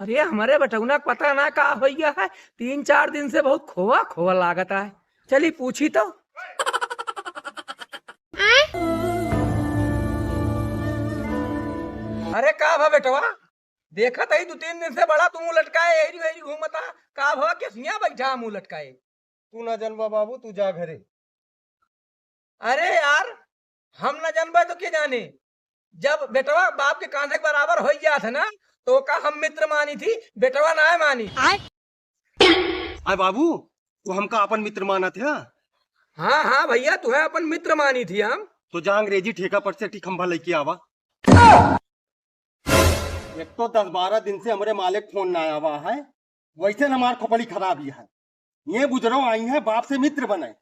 अरे हमारे बटौना को पता ना का हो गया है। 3-4 दिन से बहुत खोवा खोवा लागत है। चली पूछी तो। अरे का भा बेटवा, देखत है 2-3 दिन से बड़ा तू मुंह लटकाए एरी वेरी घूमता। का भा किसनिया बैठा मुंह लटकाए। तू ना जनवा बाबू, तू जा घरे। अरे यार, हम न जानबे तो के जाने। जब बेटवा बाप के कांधे के बराबर हो गया था ना, तो का हम मित्र मानी थी, बेटवा ना मानी। अरे बाबू, तू हमका अपन मित्र माना था। हाँ हाँ भैया, तू है अपन मित्र मानी थी हम। तो जा अंग्रेजी ठेका पर से खंभा लेके आवा। एक तो 10-12 दिन से हमारे मालिक फोन ना आवा है, वैसे न हमार खोपड़ी खराब ही है। ये बुजरो आई है बाप से मित्र बने।